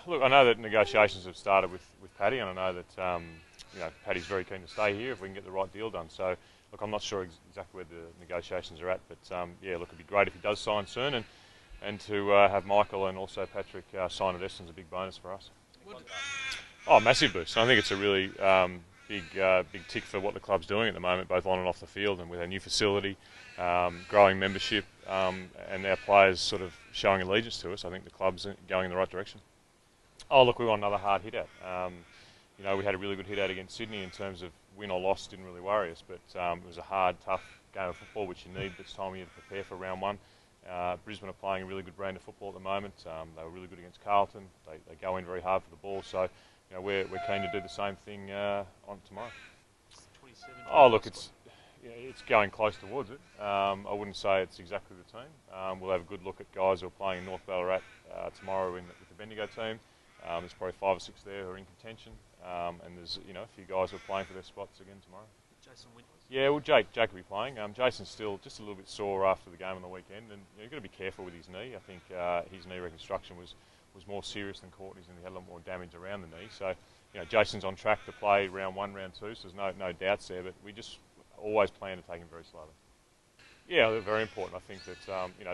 Look, I know that negotiations have started with Paddy, and I know that Paddy's very keen to stay here if we can get the right deal done. So, look, I'm not sure exactly where the negotiations are at, but yeah, look, it'd be great if he does sign soon, and to have Michael and also Patrick sign at Essendon's a big bonus for us. Oh, massive boost. I think it's a really big tick for what the club's doing at the moment, both on and off the field, and with our new facility, growing membership, and our players sort of showing allegiance to us. I think the club's going in the right direction. Oh, look, we want another hard hit out. We had a really good hit out against Sydney in terms of win or loss, didn't really worry us, but it was a hard, tough game of football, which you need this time of year to prepare for round one. Brisbane are playing a really good brand of football at the moment. They were really good against Carlton. They go in very hard for the ball, so we're keen to do the same thing on tomorrow. Oh, look, it's going close towards it. I wouldn't say it's exactly the team. We'll have a good look at guys who are playing in North Ballarat tomorrow with the Bendigo team. There's probably 5 or 6 there who are in contention, and there's a few guys who are playing for their spots again tomorrow. Jason Winters? Yeah, well, Jake will be playing. Jason's still just a little bit sore after the game on the weekend, and you've got to be careful with his knee. I think his knee reconstruction was more serious than Courtney's, and he had a lot more damage around the knee. So, Jason's on track to play round 1, round 2, so there's no doubts there, but we just always plan to take him very slowly. Yeah, they're very important. I think that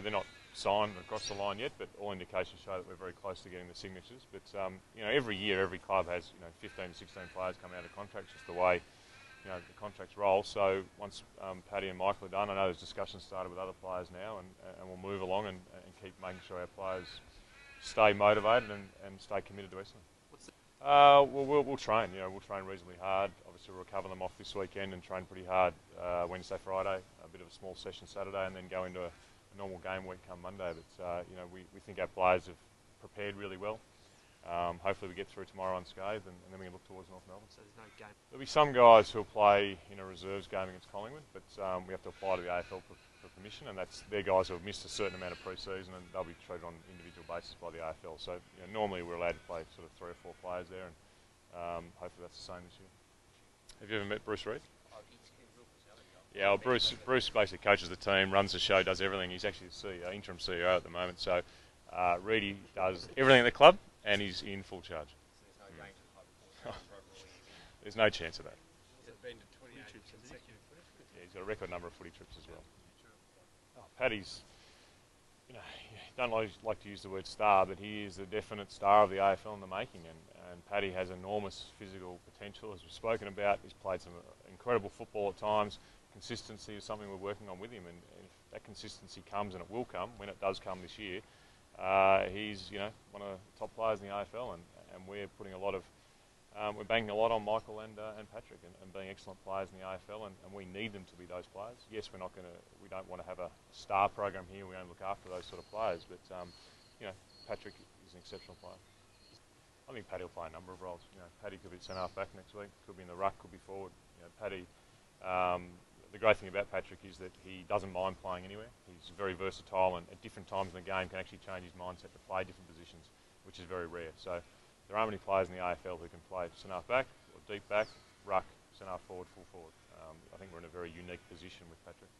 they're not signed across the line yet, but all indications show that we're very close to getting the signatures. But every year, every club has 15 to 16 players come out of contracts, just the way the contracts roll. So once Paddy and Michael are done, I know there's discussions started with other players now, and we'll move along and keep making sure our players stay motivated and stay committed to Essendon. We'll train. We'll train reasonably hard. Obviously, we'll recover them off this weekend and train pretty hard Wednesday, Friday. A bit of a small session Saturday, and then go into a normal game week come Monday. But we think our players have prepared really well. Hopefully, we get through tomorrow unscathed, and then we can look towards North Melbourne. So there's no game. There'll be some guys who'll play in a reserves game against Collingwood, but we have to apply to the AFL for permission, and they're guys who have missed a certain amount of pre-season, and they'll be treated on an individual basis by the AFL. So normally we're allowed to play sort of 3 or 4 players there, and hopefully that's the same this year. Have you ever met Bruce Reid? Yeah, well, Bruce basically coaches the team, runs the show, does everything. He's actually the CEO, interim CEO at the moment. So Reedy does everything at the club, and he's in full charge. So there's no going to the high performance. There's no chance of that. He's been to 28 consecutive footy trips. Yeah, he's got a record number of footy trips as well. Paddy's, don't like to use the word star, but he is the definite star of the AFL in the making, and Paddy has enormous physical potential, as we've spoken about. He's played some incredible football at times. Consistency is something we're working on with him, and if that consistency comes, and it will come when it does come this year, he's one of the top players in the AFL, and we're putting a lot of we're banking a lot on Michael and Patrick and being excellent players in the AFL, and we need them to be those players. Yes, we don't want to have a star program here. We only look after those sort of players, but Patrick is an exceptional player. I think Paddy will play a number of roles. Paddy could be at centre half back next week, could be in the ruck, could be forward. Paddy. The great thing about Patrick is that he doesn't mind playing anywhere. He's very versatile, and at different times in the game can actually change his mindset to play different positions, which is very rare. So there aren't many players in the AFL who can play centre half back, or deep back, ruck, centre half forward, full forward. I think we're in a very unique position with Patrick.